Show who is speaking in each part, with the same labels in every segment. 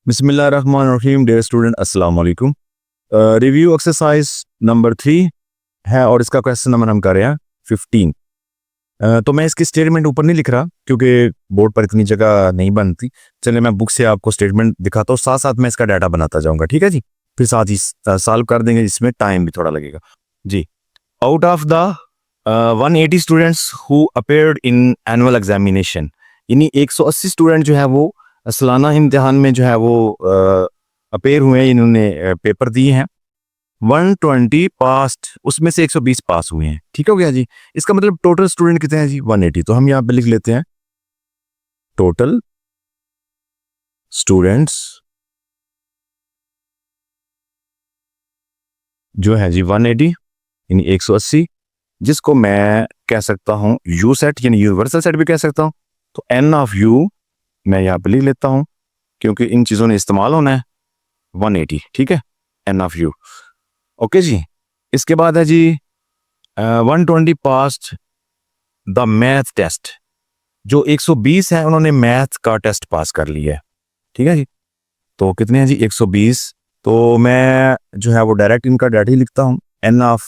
Speaker 1: बिस्मिल्लाहिर्रहमानिर्रहीम। Dear student, अस्सलाम वालेकुम। रिव्यू एक्सरसाइज नंबर 3 है और इसका क्वेश्चन नंबर हम कर रहे हैं 15। तो मैं इसकी स्टेटमेंट ऊपर नहीं लिख रहा क्योंकि बोर्ड पर इतनी जगह नहीं बनती। चलिए मैं बुक से आपको स्टेटमेंट दिखाता हूँ, साथ साथ मैं इसका डाटा बनाता जाऊंगा, ठीक है जी। फिर साथ ही सॉल्व कर देंगे, इसमें टाइम भी थोड़ा लगेगा जी। Out of the 180 students who appeared in annual examination, यानी 180 स्टूडेंट जो है वो सालाना इम्तिहान में जो है वो अपेयर हुए हैं, इन्होंने पेपर दिए हैं। 120 पास्ट, उसमें से 120 पास हुए हैं। ठीक हो गया जी। इसका मतलब टोटल स्टूडेंट कितने हैं जी? 180। तो हम यहाँ पे लिख लेते हैं टोटल स्टूडेंट्स जो है जी 180 यानी 180, जिसको मैं कह सकता हूँ यू सेट यानी यूनिवर्सल सेट भी कह सकता हूँ। तो एन ऑफ यू मैं यहाँ पे लिख लेता हूँ क्योंकि इन चीज़ों ने इस्तेमाल होना है 180, ठीक है, एन ऑफ यू। ओके जी। इसके बाद है जी 120 पास्ट द मैथ टेस्ट, जो 120 है उन्होंने मैथ का टेस्ट पास कर लिया है, ठीक है जी। तो कितने हैं जी? 120। तो मैं जो है वो डायरेक्ट इनका डाटा ही लिखता हूँ। एन ऑफ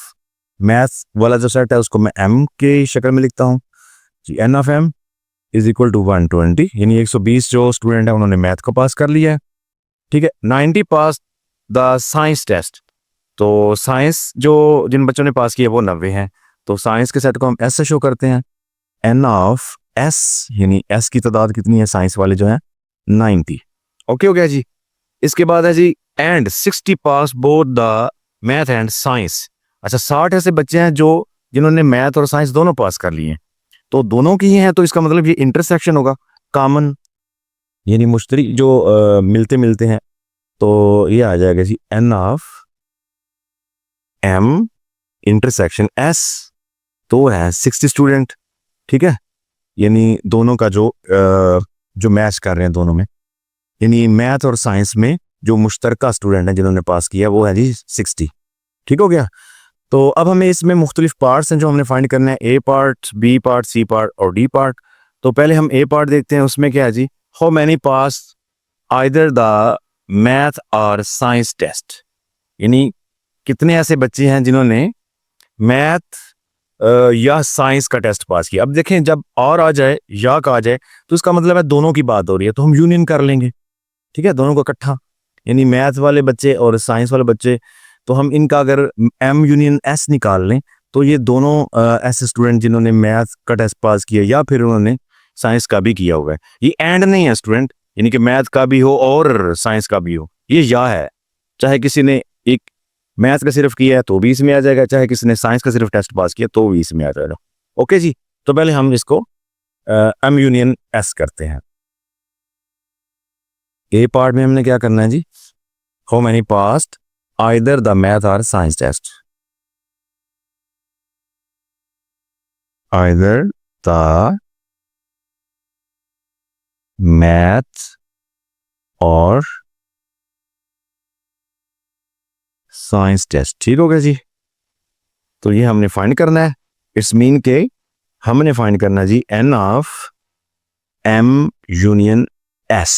Speaker 1: मैथ वाला जो सेट है उसको मैं एम के शक्ल में लिखता हूँ जी। N of M is equal to 120, यानी 120 जो स्टूडेंट है उन्होंने मैथ को पास कर लिया है, ठीक है। 90 पास द साइंस टेस्ट, तो साइंस जो जिन बच्चों ने पास किया वो 90 हैं। तो साइंस के सेट को हम एस से शो करते हैं। एन ऑफ एस यानी एस की तादाद कितनी है साइंस वाले जो है 90। ओके हो गया जी। इसके बाद है जी and 60 pass both the math and science. अच्छा, 60 ऐसे बच्चे हैं जो जिन्होंने मैथ और साइंस दोनों पास कर लिए हैं। तो दोनों की ही हैं, तो इसका मतलब ये इंटरसेक्शन होगा, कॉमन यानी मुश्तरक जो मिलते मिलते हैं। तो ये आ जाएगा जी N of M intersection S, तो है 60 स्टूडेंट, ठीक है। यानी दोनों का जो मैच कर रहे हैं दोनों में, यानी मैथ और साइंस में जो मुश्तरका स्टूडेंट हैं जिन्होंने पास किया वो है जी 60। ठीक हो गया। तो अब हमें इसमें मुख्तलिफ पार्ट्स हैं जो हमने फाइंड करना है, A part, B part, C part और डी पार्ट। तो पहले हम ए पार्ट देखते हैं। उसमें क्या है जी? How many pass either the math और साइंस टेस्ट, यानी कितने ऐसे बच्चे हैं जिन्होंने मैथ या साइंस का टेस्ट पास किया। अब देखें, जब और आ जाए या का आ जाए तो इसका मतलब है दोनों की बात हो रही है, तो हम यूनियन कर लेंगे, ठीक है, दोनों को इकट्ठा, यानी मैथ वाले बच्चे और साइंस वाले बच्चे। तो हम इनका अगर एम यूनियन एस निकाल लें तो ये दोनों ऐसे स्टूडेंट जिन्होंने मैथ का टेस्ट पास किया या फिर उन्होंने साइंस का भी किया हुआ है। ये एंड नहीं है स्टूडेंट, यानी कि मैथ का भी हो और साइंस का भी हो, ये या है। चाहे किसी ने एक मैथ का सिर्फ किया है तो भी इसमें आ जाएगा, चाहे किसी ने साइंस का सिर्फ टेस्ट पास किया तो भी इसमें आ जाएगा। ओके जी। तो पहले हम इसको एम यूनियन एस करते हैं। ए पार्ट में हमने क्या करना है जी? How many passed either the math और science test, either the math और साइंस टेस्ट। ठीक हो गया जी। तो ये हमने फाइंड करना है। इट्स मीन के हमने फाइंड करना है जी N of M union S.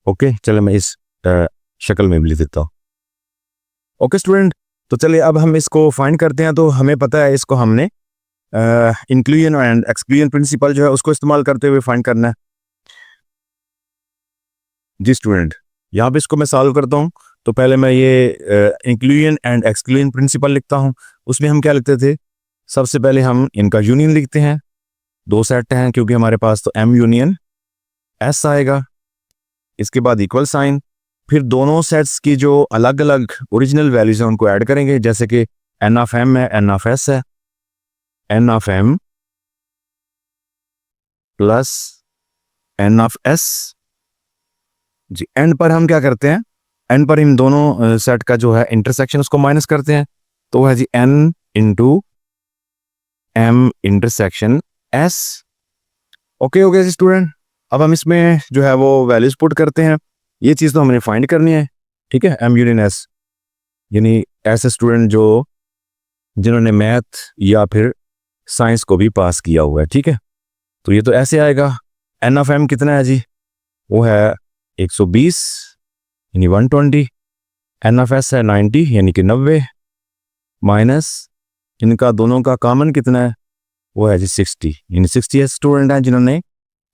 Speaker 1: Okay, चलो मैं इस शक्ल में भी लिख देता हूँ। ओके स्टूडेंट, तो चलिए अब हम इसको फाइंड करते हैं। तो हमें पता है इसको हमने इंक्लूजन एंड एक्सक्लूजन प्रिंसिपल जो है उसको इस्तेमाल करते हुए फाइंड करना है जी स्टूडेंट। यहाँ पे इसको मैं सॉल्व करता हूँ। तो पहले मैं ये इंक्लूजन एंड एक्सक्लूजन प्रिंसिपल लिखता हूँ। उसमें हम क्या लिखते थे? सबसे पहले हम इनका यूनियन लिखते हैं, दो सेट हैं क्योंकि हमारे पास, तो एम यूनियन एस आएगा। इसके बाद इक्वल साइन, फिर दोनों सेट्स की जो अलग अलग ओरिजिनल वैल्यूज हैं उनको ऐड करेंगे, जैसे कि एन ऑफ एम है, एन ऑफ एस है, N of M plus N of S जी। एंड पर हम क्या करते हैं? एंड पर इन दोनों सेट का जो है इंटरसेक्शन उसको माइनस करते हैं, तो है जी N into M intersection S. Okay हो गया जी स्टूडेंट। अब हम इसमें जो है वो वैल्यूज पुट करते हैं। ये चीज़ तो हमने फाइंड करनी है, ठीक है। एम यूनियन एस यानी ऐसे स्टूडेंट जो जिन्होंने मैथ या फिर साइंस को भी पास किया हुआ है, ठीक है। तो ये तो ऐसे आएगा। एन ऑफ एम कितना है जी? वो है 120 यानी 120, एन ऑफ एस है 90 यानी कि 90, माइनस इनका दोनों का कॉमन कितना है, वो है जी 60, यानी 60 स्टूडेंट हैं जिन्होंने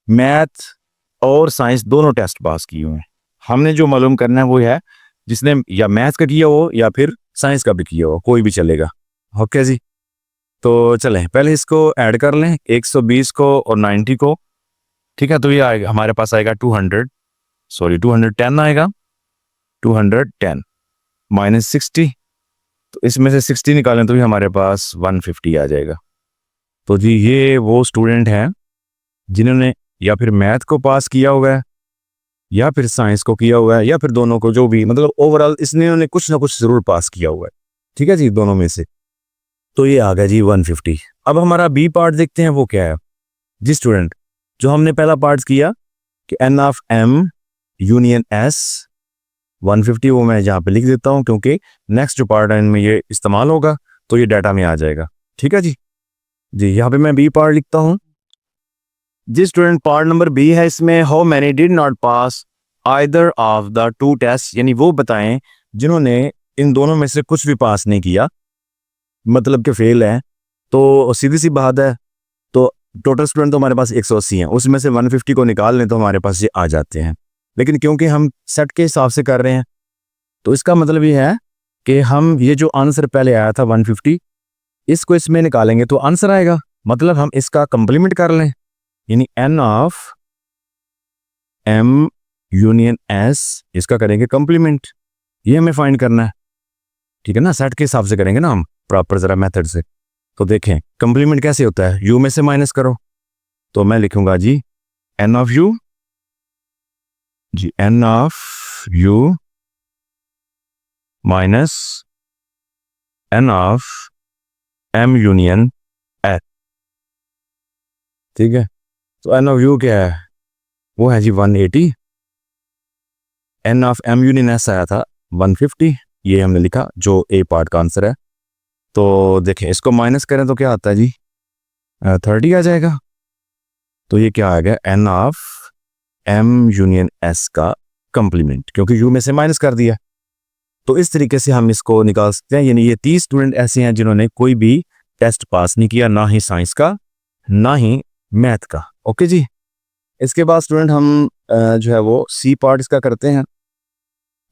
Speaker 1: मैथ और साइंस दोनों टेस्ट पास किए हुए हैं। हमने जो मालूम करना है वो है जिसने या मैथ का किया हो या फिर साइंस का भी किया हो, कोई भी चलेगा। ओके जी, तो चलें पहले इसको ऐड कर लें 120 को और 90 को। ठीक है, तो ये आएगा हमारे पास आएगा 210 आएगा, 210 माइनस 60, तो इसमें से 60 निकालें तो भी हमारे पास 150 आ जाएगा। तो जी ये वो स्टूडेंट हैं जिन्होंने या फिर मैथ को पास किया हुआ है या फिर साइंस को किया हुआ है या फिर दोनों को, जो भी मतलब ओवरऑल इसने कुछ ना कुछ जरूर पास किया हुआ है। ठीक है जी, दोनों में से। तो ये आ गया जी 150। अब हमारा बी पार्ट देखते हैं वो क्या है। जी स्टूडेंट, जो हमने पहला पार्ट किया कि N of M union S 150, वो मैं यहाँ पे लिख देता हूँ क्योंकि नेक्स्ट जो पार्ट है इनमें ये इस्तेमाल होगा, तो ये डाटा में आ जाएगा। ठीक है जी, यहाँ पे मैं बी पार्ट लिखता हूँ। जी स्टूडेंट, पार्ट नंबर बी है, इसमें how many did not pass either of the two test, यानी वो बताएं जिन्होंने इन दोनों में से कुछ भी पास नहीं किया, मतलब कि फेल है। तो सीधी सी बात है, तो टोटल स्टूडेंट तो हमारे पास 180 हैं, उसमें से 150 को निकाल लें तो हमारे पास ये आ जाते हैं। लेकिन क्योंकि हम सेट के हिसाब से कर रहे हैं, तो इसका मतलब ये है कि हम ये जो आंसर पहले आया था 150, इसको इसमें निकालेंगे तो आंसर आएगा। मतलब हम इसका कंप्लीमेंट कर लें, यानी N of M union S, इसका करेंगे कंप्लीमेंट। ये हमें फाइंड करना है, ठीक है ना, सेट के हिसाब से करेंगे ना हम प्रॉपर जरा मेथड से। तो देखें कंप्लीमेंट कैसे होता है, यू में से माइनस करो, तो मैं लिखूंगा जी एन ऑफ यू, जी N of U minus N of M union S. ठीक है, तो एन ऑफ यू क्या है, वो है जी 180, N of M union S आया था 150, ये हमने लिखा जो ए पार्ट का आंसर है। तो देखें इसको माइनस करें तो क्या आता है जी 30 आ जाएगा। तो ये क्या आ गया, N of M union S का कंप्लीमेंट, क्योंकि यू में से माइनस कर दिया। तो इस तरीके से हम इसको निकाल सकते हैं, यानी ये 30 स्टूडेंट ऐसे हैं जिन्होंने कोई भी टेस्ट पास नहीं किया, ना ही साइंस का ना ही मैथ का। ओके जी, इसके बाद स्टूडेंट हम जो है वो सी पार्ट इसका करते हैं।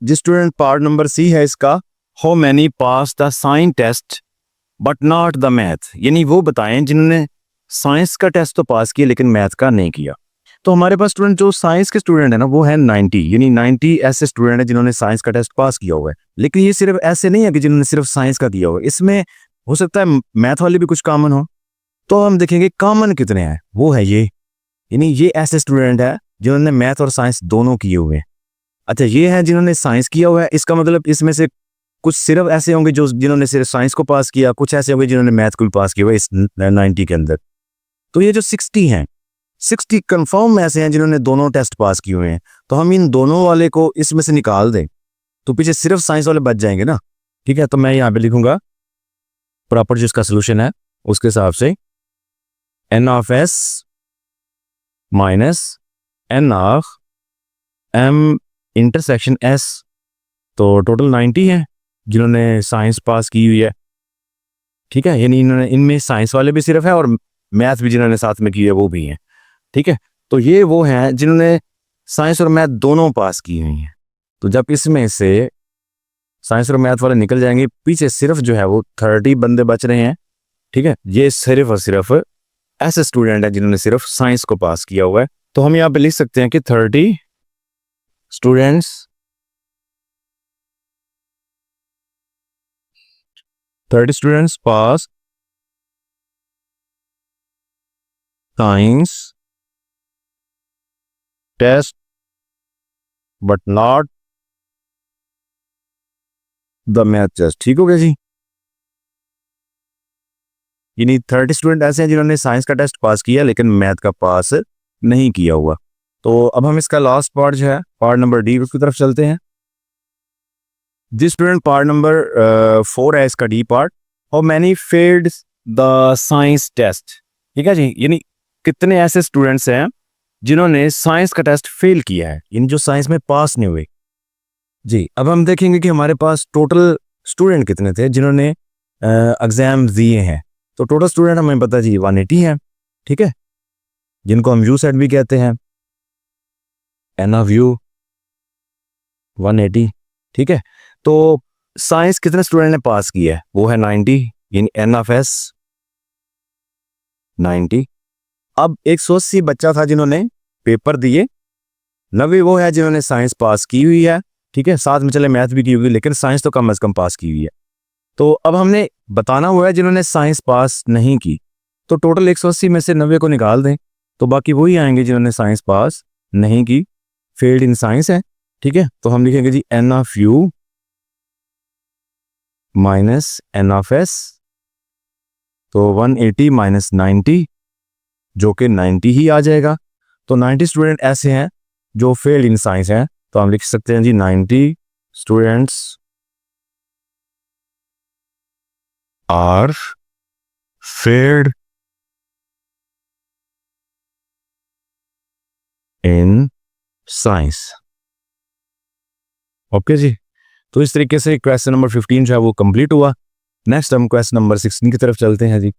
Speaker 1: जिस स्टूडेंट पार्ट नंबर सी है इसका, how many pass the science test but not the math, यानी वो बताएं जिन्होंने साइंस का टेस्ट तो पास किया लेकिन मैथ का नहीं किया। तो हमारे पास स्टूडेंट जो साइंस के स्टूडेंट है ना, वो है 90, यानी 90 ऐसे स्टूडेंट है जिन्होंने साइंस का टेस्ट पास किया हुआ है। लेकिन ये सिर्फ ऐसे नहीं है कि जिन्होंने सिर्फ साइंस का किया हुआ है, इसमें हो सकता है मैथ वाले भी कुछ कॉमन हो। तो हम देखेंगे कॉमन कितने हैं, वो है ये, यानी ये ऐसे स्टूडेंट है जिन्होंने मैथ और साइंस दोनों किए हुए हैं। अच्छा, ये है जिन्होंने साइंस किया हुआ है, इसका मतलब इसमें से कुछ सिर्फ ऐसे होंगे जो जिन्होंने सिर्फ साइंस को पास किया, कुछ ऐसे होंगे जिन्होंने मैथ को भी पास किया हुआ है इस 90 के अंदर। तो ये जो 60 हैं, 60 कंफर्म ऐसे हैं जिन्होंने दोनों टेस्ट पास किए हुए हैं। तो हम इन दोनों वाले को इसमें से निकाल दें तो पीछे सिर्फ साइंस वाले बच जाएंगे ना। ठीक है, तो मैं यहाँ पे लिखूंगा प्रॉपर जिसका सोल्यूशन है उसके हिसाब से N of S minus N of M intersection S. तो टोटल 90 है जिन्होंने साइंस पास की हुई है। ठीक है, यानी इन्होंने इनमें साइंस वाले भी सिर्फ है और मैथ भी जिन्होंने साथ में की है वो भी हैं। ठीक है, तो ये वो हैं जिन्होंने साइंस और मैथ दोनों पास की हुई हैं। तो जब इसमें से साइंस और मैथ वाले निकल जाएंगे, पीछे सिर्फ जो है वो 30 बंदे बच रहे हैं। ठीक है, ये सिर्फ और सिर्फ ऐसे स्टूडेंट हैं जिन्होंने सिर्फ साइंस को पास किया हुआ है। तो हम यहाँ पे लिख सकते हैं कि 30 students pass science test but not the math test. ठीक हो गया जी, यानी 30 स्टूडेंट ऐसे हैं जिन्होंने साइंस का टेस्ट पास किया लेकिन मैथ का पास नहीं किया हुआ। तो अब हम इसका लास्ट पार्ट जो है पार्ट नंबर डी उसकी तरफ चलते हैं। जिस स्टूडेंट पार्ट नंबर 4 है इसका D part, how many failed the science test. ठीक है जी, यानी कितने ऐसे स्टूडेंट्स हैं जिन्होंने साइंस का टेस्ट फेल किया है, इन जो साइंस में पास नहीं हुए जी। अब हम देखेंगे कि हमारे पास टोटल स्टूडेंट कितने थे जिन्होंने एग्जाम दिए हैं। तो टोटल स्टूडेंट हमें पता जी 180 है, ठीक है, जिनको हम यू सेट भी कहते हैं, एन ऑफ यू 180, ठीक है। तो साइंस कितने स्टूडेंट ने पास किया है, वो है 90, यानी एन ऑफ एस 90। अब 180 बच्चा था जिन्होंने पेपर दिए, 90 वो है जिन्होंने साइंस पास की हुई है, ठीक है, साथ में चले मैथ भी की हुई, लेकिन साइंस तो कम से कम पास की हुई है। तो अब हमने बताना हुआ है जिन्होंने साइंस पास नहीं की, तो टोटल 180 में से 90 को निकाल दें तो बाकी वही आएंगे जिन्होंने साइंस पास नहीं की, फेल्ड इन साइंस है, ठीक है। तो हम लिखेंगे जी N of U minus N of S, तो 180 माइनस 90 जो कि 90 ही आ जाएगा। तो 90 स्टूडेंट ऐसे हैं जो फेल्ड इन साइंस हैं, तो हम लिख सकते हैं जी 90 students are failed in science. Okay जी, तो इस तरीके से क्वेश्चन नंबर 15 जो है वो कंप्लीट हुआ। नेक्स्ट हम क्वेश्चन नंबर 16 की तरफ चलते हैं जी।